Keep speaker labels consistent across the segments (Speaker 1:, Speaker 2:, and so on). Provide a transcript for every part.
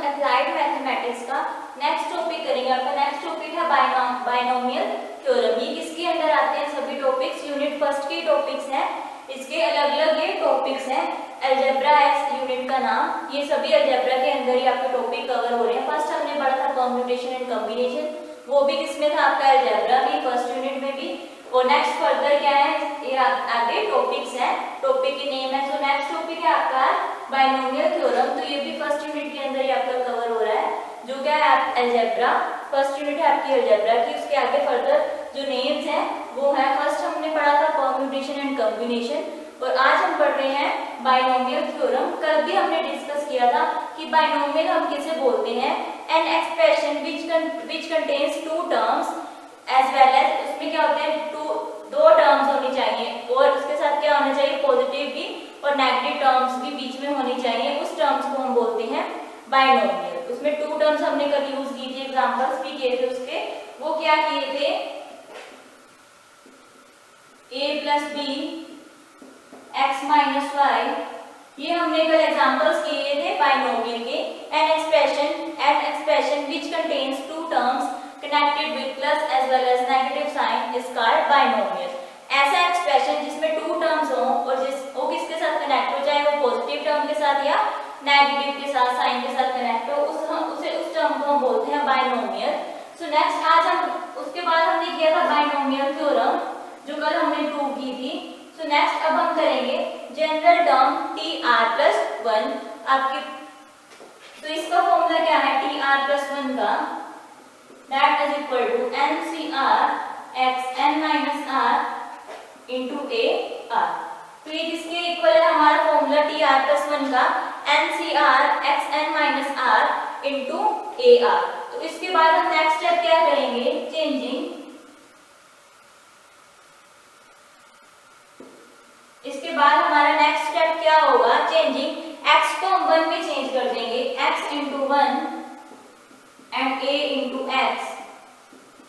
Speaker 1: Applied mathematics का next topic करेंगे। आपका नेक्स्ट टॉपिक है बाइनोमियल थ्योरम। ये किसके अंदर आते हैं सभी टॉपिक्स? यूनिट फर्स्ट के टॉपिक्स हैं। इसके अलग अलग ये टॉपिक्स हैं। अलजेब्रा है इस यूनिट का नाम। ये सभी अलजेब्रा के अंदर ही आपके टॉपिक कवर हो रहे हैं। फर्स्ट हमने पढ़ा था परम्यूटेशन एंड कॉम्बिनेशन, वो भी किसमें था? आपका अलजेब्रा में, फर्स्ट यूनिट में भी। और नेक्स्ट फर्दर क्या है, ये आगे टॉपिक्स हैं, टॉपिक के नेम है। सो नेक्स्ट टॉपिक है आपका बाइनोमियल थ्योरम। तो ये भी फर्स्ट यूनिट के अंदर ही आपका कवर हो रहा है, जो क्या है अलजेब्रा। फर्स्ट यूनिट है आपकी अलजेब्रा की। उसके आगे फर्दर जो नेम्स हैं वो है, फर्स्ट हमने पढ़ा था परम्यूटेशन एंड कॉम्बिनेशन, और आज हम पढ़ रहे हैं बाइनोमियल थ्योरम। कल भी हमने डिस्कस किया था कि बाइनोमियल हम किसे बोलते हैं? An expression which contains two terms as well as, उसमें क्या होते हैं, दो टर्म्स होनी चाहिए और उसके साथ क्या होना चाहिए? पॉजिटिव भी और नेगेटिव टर्म्स भी बीच में होनी चाहिए। उस टर्म्स को हम बोलते हैं बाइनोमियल। उसमें टू टर्म्स हमने कल यूज की थी, एग्जांपल्स भी किए थे उसके। वो क्या किए थे? a plus B X minus Y, ये हमने कल एग्जांपल्स किए थे बाइनोमियल के। An expression which contains two terms connected with plus as well as negative sign is called binomial। ऐसा एक्सप्रेशन जिसमें टू टर्म्स हो और वो किसके साथ कनेक्ट हो, चाहे वो पॉजिटिव टर्म के साथ या नेगेटिव के साथ, साइन के साथ कनेक्ट हो, उस टर्म को हम बोलते हैं बाइनोमियल। सो नेक्स्ट आज हम उसके बाद हमने किया था बाइनोमियल थ्योरम, जो कल हमने प्रूव की थी। सो नेक्स्ट अब हम करेंगे general term T R plus one आपकी। तो इसका फॉर्मूला क्या है टी आर प्लस वन का? That is equal to NCR x n minus r into a r। तो ये किसके इक्वल है? हमारा formula T R plus one का NCR x n minus r into a r। तो इसके बाद हम नेक्स्ट स्टेप क्या करेंगे? चेंजिंग, इसके बाद हमारा नेक्स्ट स्टेप क्या होगा? चेंजिंग x को हम 1 में चेंज कर देंगे, x into 1 and a into x।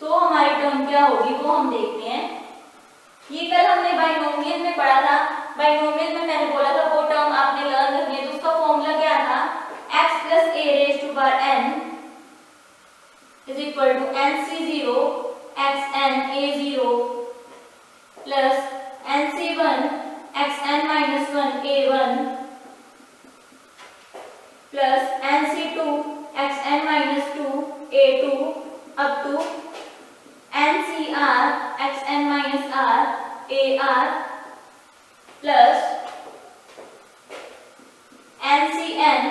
Speaker 1: तो हमारी टर्म क्या होगी वो हम देखते हैं। ये कल हमने बाइनोमियल में पढ़ा था। बाइनोमियल में मैंने बोला था वो टर्म आपने लर्न करनी है। तो उसका फॉर्मूला क्या था? x plus a raised to power n is equal to nc0 xn a0 plus nc1 xn minus 1 a1 plus nc2 xn minus 2 a2 up to ncr xn minus r ar plus ncn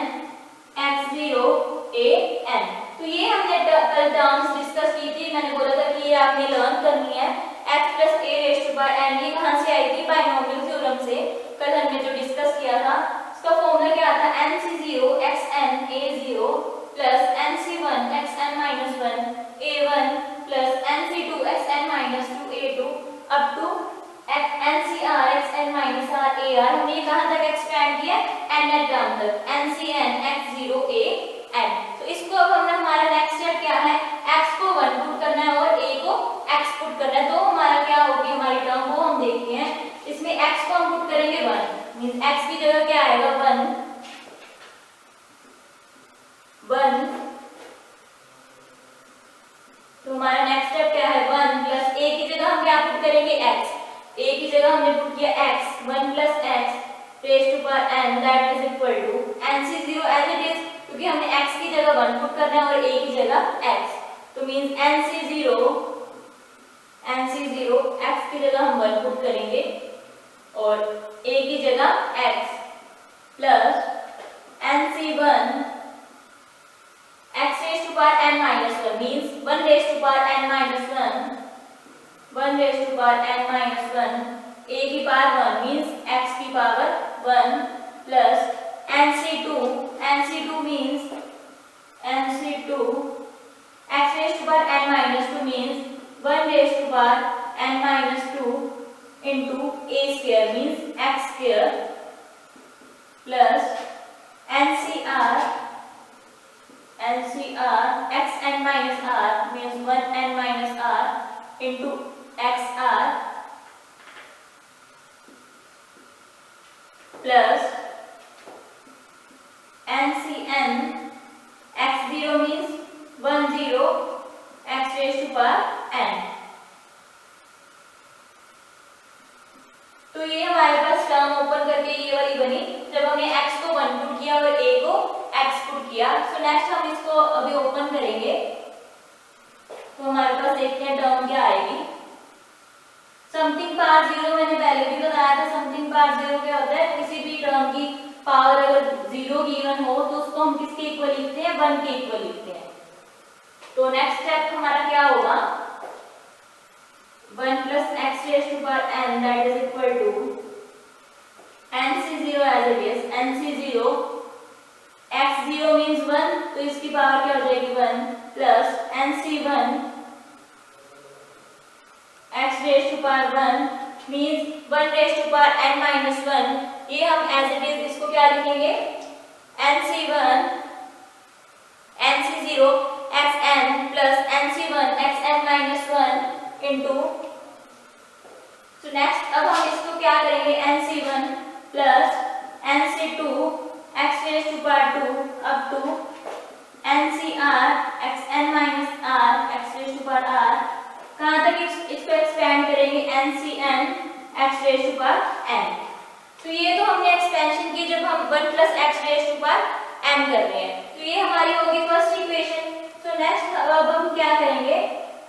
Speaker 1: x0 an। तो ये हमने कल terms discuss की थी। मैंने बोला था कि ये आपने लर्न करनी है। x plus a raised to power n, ये कहाँ से आई थी? बाइनोमियल थ्योरम से। कल हमने जो डिस्कस किया था उसका फॉर्मूला क्या था? nc0 xn a0 plus nc1 xn minus 1 a1 plus nc2 xn minus 2 a2 up to ncr xn minus r ar। हमने कहां तक एक्सपेंड किया? n टर्म तक, ncn x0 an। तो इसको अब हमने हमारा नेक्स्ट स्टेप क्या है? x को 1 पुट करना है और a को x पुट करना है। तो हमारा क्या होगी हमारी टर्म, वो हम देखते हैं। इसमें x को हम पुट करेंगे 1, मींस x की जगह क्या आएगा? 1 तो हमारा नेक्स्ट स्टेप क्या है? 1 प्लस a की जगह हम क्या पुट करेंगे? x। a की जगह हमने पुट किया x, 1 plus x raise to power n, that is equal to nc0 as it is, क्योंकि हमने x की जगह 1 पुट करना है और a की जगह x। तो मींस nc0 x की जगह हम 1 पुट करेंगे और a की जगह x plus nc1 x raised to power n minus 1 means 1 raised to power n minus 1 raised to power n minus 1 a की पावर 1 means x की power 1 plus nc2 means nc2 x raised to power n minus 2 means 1 raised to power n minus 2 into a square means x square plus ncr xn minus r means 1n minus r into xr plus ncn 0 means 1 0 x raised to power n। तो ये हमारे पास term open करके ये वाली बनी जब हमने x को 1 पुट किया और a को x पुट किया। सो नेक्स्ट हम इसको अभी ओपन करेंगे तो हमारे पास देखते हैं टर्म क्या आएगी। समथिंग पावर 0 मैंने पहले भी बताया था। समथिंग पावर 0 क्या होता है, किसी भी टर्म की पावर अगर 0 गिवन हो तो उसको हम किसके इक्वल लिखते हैं, 1 के इक्वल लिखते हैं। तो नेक्स्ट स्टेप हमारा क्या होगा, 1 plus x raised to power n that is equal to nc0 as it is। nc0 x0 means 1 तो इसकी पावर क्या हो जाएगी 1 plus nc1 x raised to power 1 means 1 raised to power n minus 1। ये हम as it is इसको क्या लिखेंगे, nc1 nc0 xn plus nc1 xn minus 1 into। तो नेक्स्ट अब हम इसको क्या करेंगे, nc1 plus nc2 x raised to power 2 up to ncr xn minus r x raised to power r। कहाँ तक इसको एक्सपेंड करेंगे, ncn x raised to power n। तो ये तो हमने एक्सपेंशन की जब हम 1 plus x raised to power n कर रहे हैं। तो ये हमारी होगी फर्स्ट इक्वेशन। तो नेक्स्ट अब हम क्या करेंगे,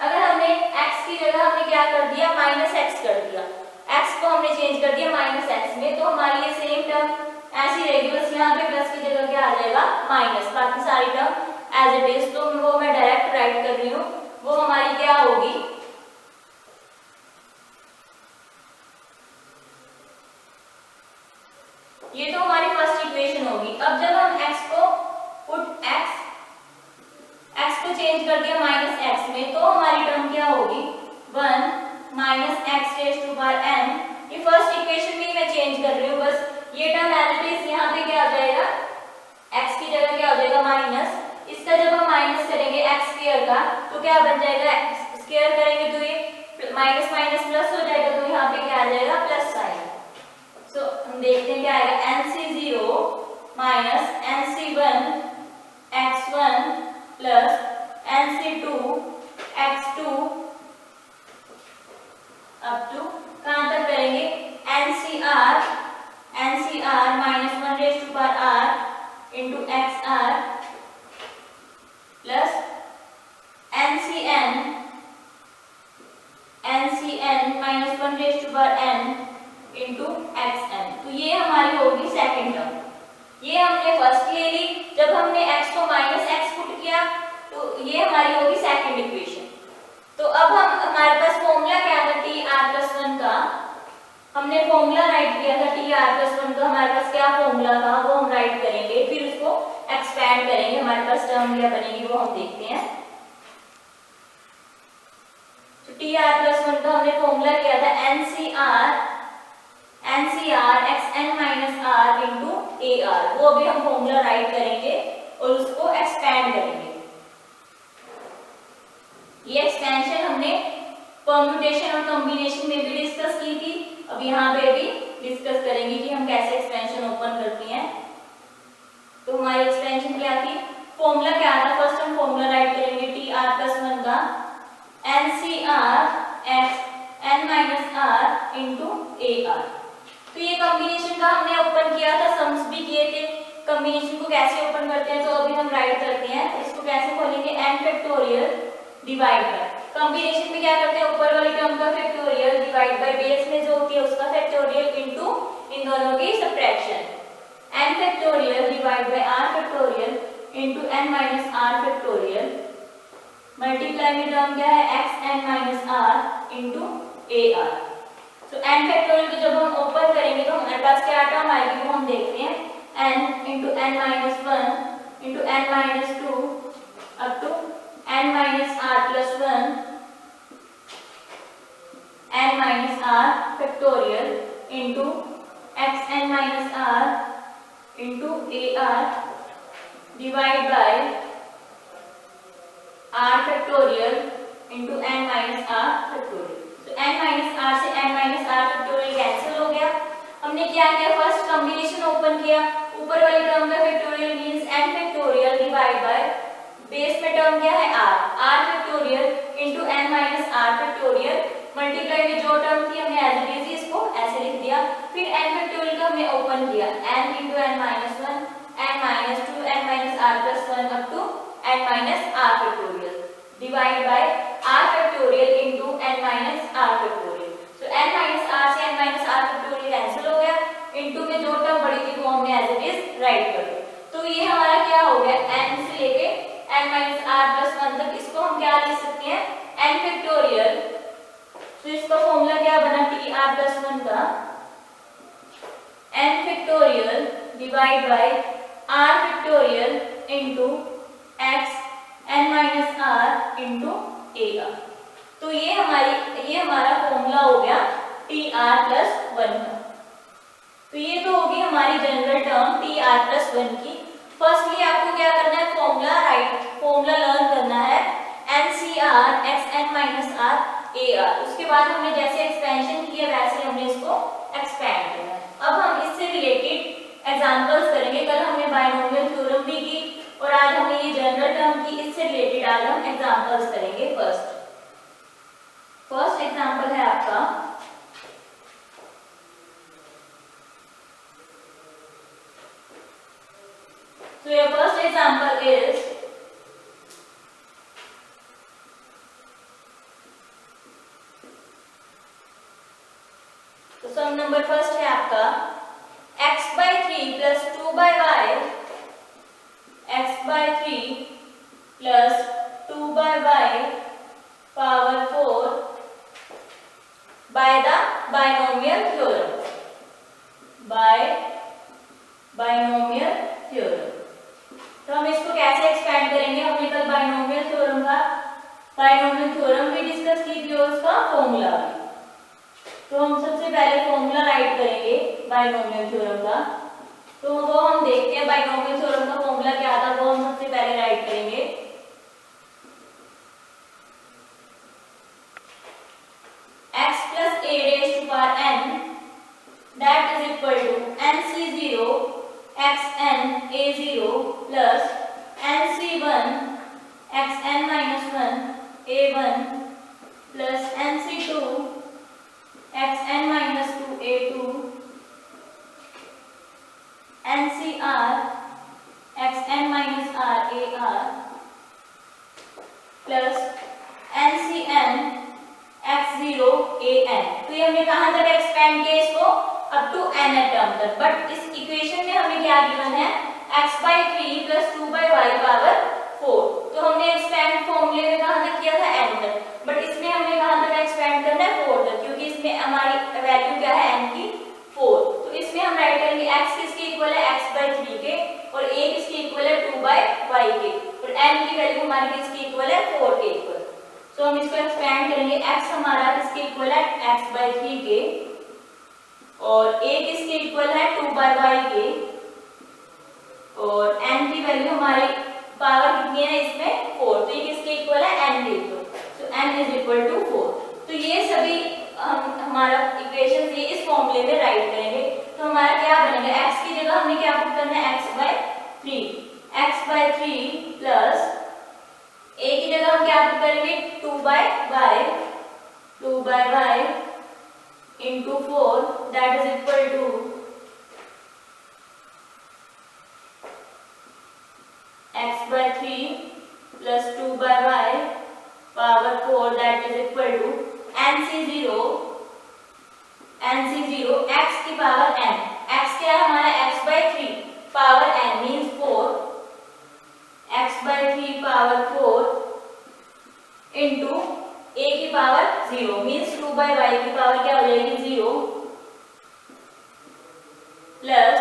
Speaker 1: अगर हमने x की जगह हमने क्या कर दिया, -x कर दिया, x को हमने चेंज कर दिया -x में, तो हमारी ये सेम टर्म ऐसी रहेगी, बस यहाँ पे प्लस की जगह क्या आ जाएगा माइनस, बाकी सारी टर्म एज इट इज। तो वो मैं डायरेक्ट राइट कर रही हूँ, वो हमारी क्या होगी, ये तो हमारी फर्स्ट इक्वेशन होगी। अब जब हम x को पुट x को चेंज कर दिया -x में, तो हमारी टर्म क्या होगी 1 minus x raised to power n। ये फर्स्ट इक्वेशन में मैं चेंज कर रही हूँ, बस ये टर्म एज इट इज यहाँ पे क्या हो जाएगा, x की जगह क्या हो जाएगा माइनस, इसका जब हम माइनस करेंगे x स्क्वायर का तो क्या बन जाएगा, x स्क्वायर करेंगे तो ये माइनस माइनस प्लस हो जाएगा, तो यहाँ पे क्या आ जाएगा प्लस साइन। सो हम देखते हैं क्या आएगा, nc0 minus nc1 x1 plus nc2 x2 up to कहाँ तक करेंगे, ncr -1 raised to power r into xr plus ncn -1 raised to power n into xn। तो ये हमारी होगी सेकंड टर्म। ये हमने फर्स्ट ले ली, जब हमने x को -x पुट किया तो ये हमारी होगी सेकंड इक्वेशन। तो अब हम हमारे पास फॉर्मूला क्या था tr+1 का, हमने फॉर्मूला राइट किया था tr+1 का, हमारे पास क्या फॉर्मूला था वो हम राइट करेंगे, फिर उसको एक्सपैंड करेंगे, हमारे पास टर्म क्या बनेगी वो हम देखते हैं। तो tr+1 का हमने फॉर्मूला किया था ncr xn minus r into ar। वो अभी हम फॉर्मूला राइट करेंगे और उसको एक्सपैंड करेंगे। ये एक्सपेंशन हमने परम्यूटेशन और कॉम्बिनेशन में भी डिस्कस की थी, अब यहाँ पे भी डिस्कस करेंगे कि हम कैसे एक्सपेंशन ओपन करते हैं। तो हमारी एक्सपेंशन क्या थी, फॉर्मूला क्या था, फर्स्ट हम फॉर्मूला राइट करेंगे tr+1 का ncr xn minus r into ar। तो ये कॉम्बिनेशन का हमने ओपन किया था, सम्स भी किए थे। कॉम्बिनेशन को कैसे ओपन करते हैं तो अभी हम राइट करते हैं, इसको कैसे खोलेंगे, n factorial divide bye, combination में क्या करते हैं, ऊपर वाली टर्म का फैक्टोरियल डिवाइड बाय बेस में जो होती है उसका फैक्टोरियल इनटू इन दोनों की subtraction, n factorial divide bye r factorial into n minus r factorial multiply में टर्म क्या है xn minus r into ar। तो n फैक्टोरियल को जब हम ओपन करेंगे तो हमारे पास क्या टर्म आएगी वो हम देखते हैं, n into n minus 1 into n minus 2 up to n minus r plus 1 n minus r factorial into xn minus r into ar divide by r factorial into n minus r factorial। तो n minus r से n minus r factorial cancel हो गया। हमने क्या किया, first combination open किया, ऊपर वाली टर्म का factorial means n factorial divide by base में टर्म क्या है R factorial into N minus R factorial multiply में जो टर्म थी हमने एज इट इज इसको ऐसे लिख दिया, फिर एन फैक्टोरियल का हमने ओपन किया N into N minus one N minus two N minus R plus one up to N minus R factorial divide by R factorial into N minus R factorial. तो N minus R से N minus R factorial cancel हो गया, into में जो term बड़ी थी वो हमने एज इट इज राइट कर दिया। तो ये हमारा क्या हो गया एन से लेके N minus R plus one तक, इसको हम क्या लिख सकते हैं एन फैक्टोरियल। तो इसका फॉर्मूला क्या बना टी आर प्लस वन का N factorial divide by R factorial into X N minus R into A R. तो ये हमारा फॉर्मूला हो गया टी आर प्लस वन का। तो ये तो होगी हमारी general term T R plus one की। फर्स्टली आपको क्या करना है फॉर्मूला लर्न करना है NCR X N minus R A R. उसके बाद हमने जैसे एक्सपेंशन किया वैसे हमने इसको एक्सपेंड करना है। अब हम इससे रिलेटेड एग्जांपल्स करेंगे। कल हमने बायनोमियल थ्योरम भी की और आज हमने ये जनरल टर्म की, इससे रिलेटेड आज हम एग्जांपल्स करेंगे। फर्स्ट एग्जांपल है आपका So your first example is तो सम नंबर फर्स्ट है आपका x by 3 plus 2 by y, x by 3 plus 2 by y power 4 by the binomial theorem, by binomial theorem। तो हम इसको कैसे एक्सपेंड करेंगे, हमने कल बायनोमियल थ्योरम भी डिस्कस की थी और उसका फॉर्मूला भी। तो हम सबसे पहले फॉर्मूला राइट करेंगे बायनोमियल थ्योरम का। तो वो हम देखते हैं बायनोमियल थ्योरम का फॉर्मूला क्या था, वो हम सबसे पहले राइट करेंगे। x plus a raised to power n that is equal to nc0 xn a0 plus nc1 xn minus 1 a1 plus nc2 xn minus 2 a2 ncr xn minus r ar plus ncn x0 an। तो ये हमने कहां तक expand किया इसको up to n term तक। But इस equation में हमें क्या गिवन है x by 3 plus 2 by y power 4। तो हमने एक्सपेंड फॉर्मूले में कहां तक किया था n तक, बट इसमें हमें कहां तक एक्सपेंड करना है 4 तक, क्योंकि इसमें हमारी वैल्यू क्या है n की 4। तो इसमें हम राइट करेंगे x किसके इक्वल है x by 3 के और a किसके इक्वल है 2 by y के और n की वैल्यू हमारी किसके इक्वल है 4 के इक्वल। तो हम इसको एक्सपेंड करेंगे x हमारा किसके इक्वल है x by 3 के और a किसके इक्वल है 2 by y के और n की वैल्यू हमारी पावर कितनी है इसमें 4। तो ये किसके इक्वल है n के इक्वल। तो n इज इक्वल टू 4। तो ये सभी हमारा इक्वेशन ये इस फॉर्मूले में राइट करेंगे। तो हमारा क्या बनेगा x की जगह हमें क्या पुट करना है x by 3 प्लस a की जगह हम क्या पुट करेंगे 2 by y into 4 that is equal to x by 3 plus 2 by y power 4 that is equal to nc0 x की पावर n। x क्या है हमारा x by 3 power n means 4 x by 3 power 4 into a की power 0 means 2 by y की power क्या हो जाएगी 0 plus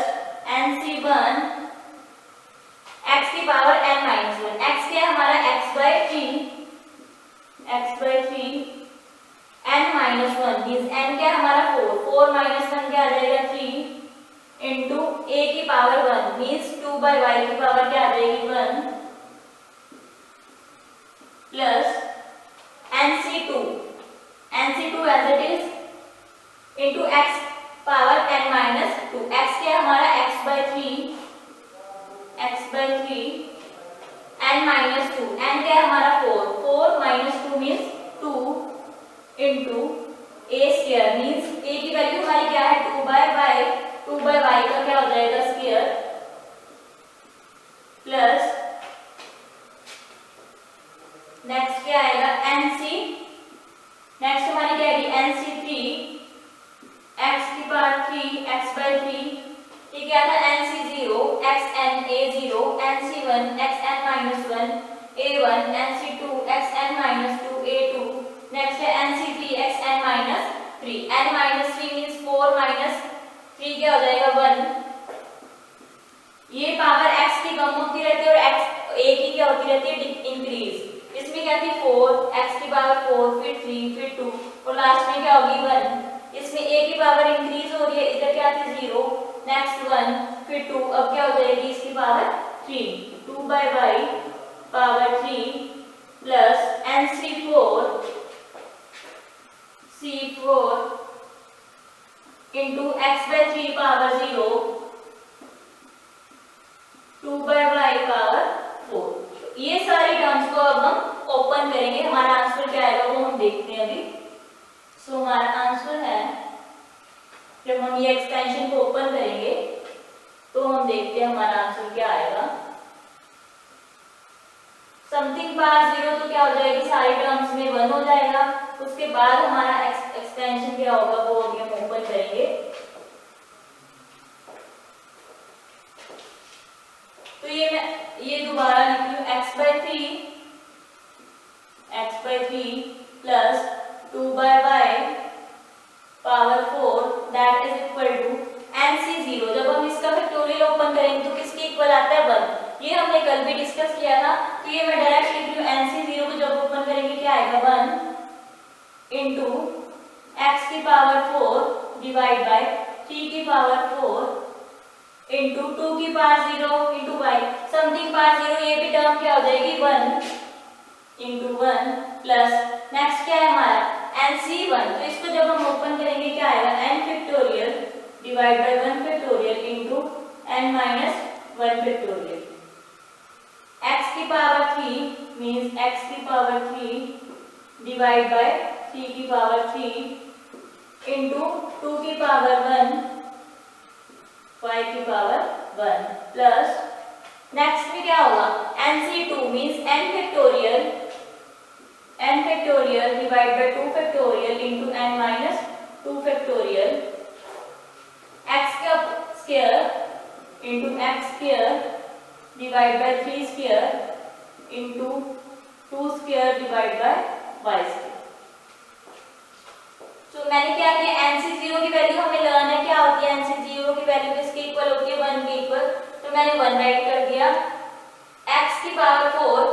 Speaker 1: nc1 x की पावर n माइनस 1। x क्या है हमारा x by 3 n minus 1 means n क्या है हमारा 4 माइनस 1 क्या आ जाएगा 3 इंटू a की पावर 1 मीन्स 2 by y की पावर क्या आ जाएगी 1 plus nc2 as it is into x power n minus 2। x क्या हमारा x by 3 n n minus 2, n क्या है हमारा 4, 4 minus 2 means 2 into a square means a की वैल्यू हमारी क्या है 2 बाय y का क्या हो जाएगा स्क्वायर प्लस नेक्स्ट क्या आएगा nc, नेक्स्ट हमारी क्या आएगी nc3 x की पावर 3 x बाय 3, ये क्या था nc0 xn a0 nc1 xn minus 1 a1 nc2 xn minus 2 a2, next है nc3 xn minus 3, n minus 3 means 4 minus 3 क्या हो जाएगा 1, ये पावर x की कम होती रहती है और x a की क्या होती रहती है इंक्रीज, इसमें क्या थी 4 x की पावर 4 फिर 3 फिर 2 और लास्ट में क्या होगी 1, इसमें a की पावर इंक्रीज हो रही है, इधर क्या थी 0 नेक्स्ट 1 फिर 2, अब क्या हो जाएगी इसकी power 3, 2 by y power 3 plus nc4 c4 into x by 3 power 0 2 by y power 4। ये सारी टर्म्स को अब हम ओपन करेंगे, हमारा आंसर क्या आएगा वो हम देखते हैं अभी। सो हमारा आंसर है, जब हम ये एक्सपेंशन को ओपन करेंगे तो हम देखते हैं हमारा आंसर क्या आएगा। समथिंग पावर 0 तो क्या हो जाएगी सारी टर्म्स में 1 हो जाएगा, उसके बाद हमारा एक्सपेंशन क्या होगा वो अभी हम ओपन करेंगे। तो ये दोबारा लिख लूं x by 3 plus 2 by y power 4 that is equal to nc0, जब हम इसका फैक्टोरियल ओपन करेंगे तो किसके इक्वल आता है 1, ये हमने कल भी डिस्कस किया था, तो ये मैं डायरेक्ट लिख लूं nc0 को जब ओपन करेंगे क्या आएगा 1 इंटू x की पावर 4 डिवाइड बाय 3 की पावर 4 इंटू 2 की power 0 into y, something power 0, ये भी टर्म क्या हो जाएगी 1 इंटू 1 प्लस नेक्स्ट क्या है हमारा nc1, तो इसको जब हम ओपन करेंगे क्या आएगा n factorial divide bye 1 factorial into n minus 1 factorial, x की पावर 3 मीन्स x की पावर 3 डिवाइड बाय 3 की पावर 3 इंटू 2 की पावर 1 y की पावर 1 प्लस नेक्स्ट में क्या होगा nc2 means n factorial divide by 2 factorial into n minus 2 factorial, x का square into x square divide by 3 square into 2 square divide by y square. तो मैंने क्या किया nc0 की वैल्यू हमें लर्न है, क्या होती है nc0 की वैल्यू किसके इक्वल होती है 1 के इक्वल, तो मैंने 1 राइट कर दिया, x की पावर 4,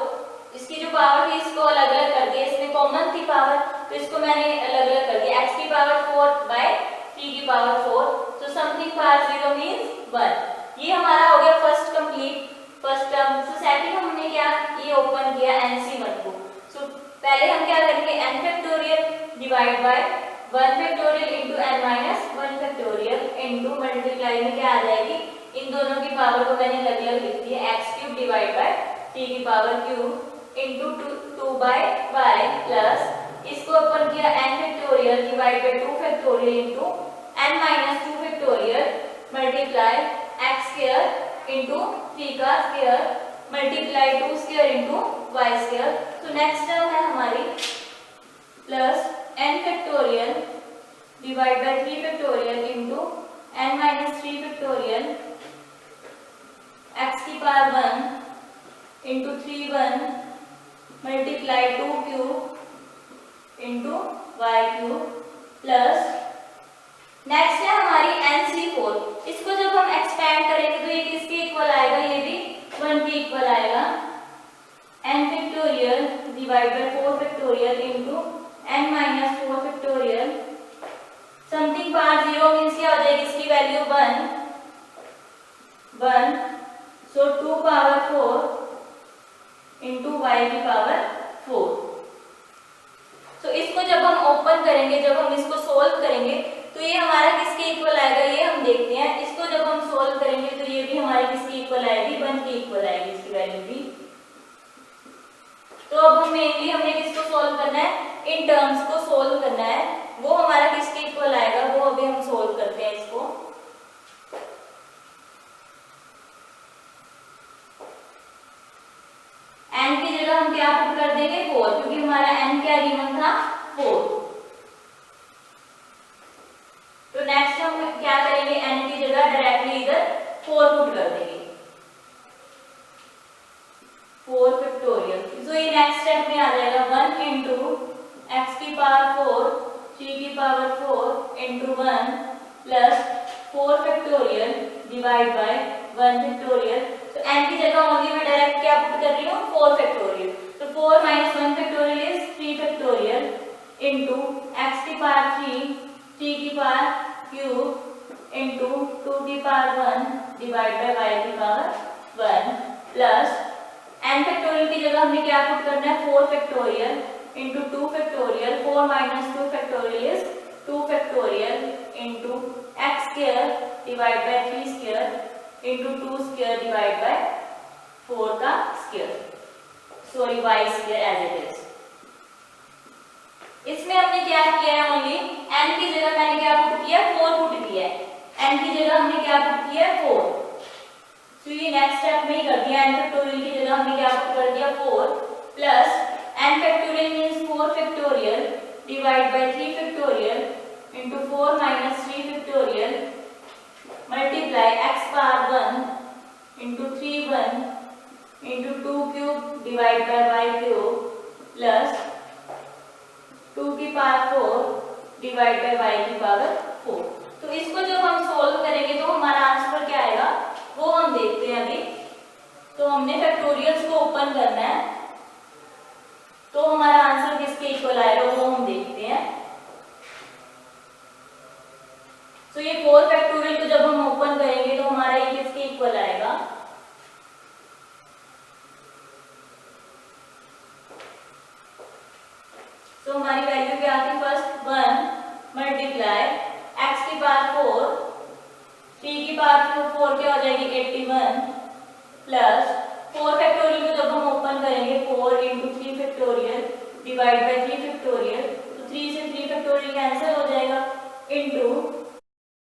Speaker 1: इसकी जो पावर थी इसको अलग अलग कर दिया, इसमें कॉमन थी पावर तो इसको मैंने अलग अलग कर दिया, x की पावर 4 बाय 3 की पावर 4, तो समथिंग पावर 0 मींस 1। ये हमारा हो गया फर्स्ट कंप्लीट फर्स्ट टर्म। तो सेकंड हमने क्या ये ओपन किया nc1 को, सो पहले हम क्या करेंगे n factorial divide bye 1 factorial into n minus 1 factorial into multiply में क्या आ जाएगी, इन दोनों की पावर को मैंने अलग अलग लिख दिया, x क्यूब डिवाइड बाय 3 की power cube into 2 by y plus इसको ओपन किया n factorial divide by 2 factorial into n minus 2 factorial multiply x square into 3 का square multiply 2 square into y square. तो नेक्स्ट टर्म है हमारी plus n factorial divide by 3 factorial into n minus 3 factorial x की power 1 into 3 1 multiply 2 cube into y cube plus next है हमारी nc4, इसको जब हम एक्सपेंड करेंगे तो ये किसके इक्वल आएगा, ये भी 1 के इक्वल आएगा, n factorial divide bye 4 factorial into n minus 4 factorial, something power 0 means क्या हो जाएगी इसकी वैल्यू 1 सो 2 पावर 4 इंटू y की पावर 4। तो इसको जब हम ओपन करेंगे, जब हम इसको सोल्व करेंगे तो ये हमारा किसके इक्वल आएगा ये हम देखते हैं, इसको जब हम सोल्व करेंगे तो ये भी हमारे किसके इक्वल आएगी 1 के इक्वल आएगी इसकी वैल्यू भी। तो अब हम मेनली हमने किसको सॉल्व करना है, इन टर्म्स को सॉल्व करना है। वो हमारा किसके इक्वल आएगा वो अभी हम सॉल्व करते हैं इसको। n की जगह हम क्या पुट कर देंगे 4, क्योंकि हमारा n क्या गिवन था 4। तो नेक्स्ट हम क्या करेंगे, n की जगह डायरेक्टली इधर 4 पुट कर देंगे, 4 फैक्टोरियल। तो ये नेक्स्ट स्टेप में आ जाएगा 1 इंटू एक्स की पावर 4 3 की power 4 into 1 plus 4 factorial divide bye 1 factorial. तो n की जगह ओनली मैं डायरेक्ट क्या पुट कर रही हूँ 4 फैक्टोरियल। तो 4 minus 1 factorial is 3 factorial into x की पावर 3 3 की पावर क्यूब इंटू 2 की पावर 1 डिवाइड बाय y की पावर 1 प्लस n फैक्टोरियल की जगह हमने क्या पुट करना है 4 factorial into 2 factorial. 4 minus 2 factorial is 2 factorial into x square divide by 3 square into 2 square divide by 4 का square, sorry y square as it is. इसमें हमने क्या किया है, ओनली n की जगह मैंने क्या पुट किया 4 पुट किया है, n की जगह हमने क्या पुट किया 4। तो ये नेक्स्ट स्टेप में ही कर दिया, n फैक्टोरियल की जगह हमने क्या पुट कर दिया 4 plus n factorial means 4 factorial divide by 3 factorial into 4 minus 3 factorial multiply x power 1 into 3 1 into 2 cube divide by y cube plus 2 की पावर 4 डिवाइड बाय y की पावर 4। तो इसको जब हम सोल्व करेंगे तो हमारा आंसर क्या आएगा वो हम देखते हैं अभी। तो हमने फैक्टोरियल्स को ओपन करना है, तो हमारा आंसर किसके इक्वल आएगा वो हम देखते हैं। तो ये 4 फैक्टोरियल को जब हम ओपन करेंगे तो हमारा ये किसके इक्वल आएगा, तो हमारी वैल्यू क्या आती है फर्स्ट 1 मल्टीप्लाई एक्स की पावर 4 3 की पावर 4 क्या हो जाएगी 81 प्लस 4 फैक्टोरियल को जब हम ओपन करेंगे 4 into 3 factorial divide by 3 factorial, तो 3 से 3 फैक्टोरियल कैंसिल हो जाएगा इंटू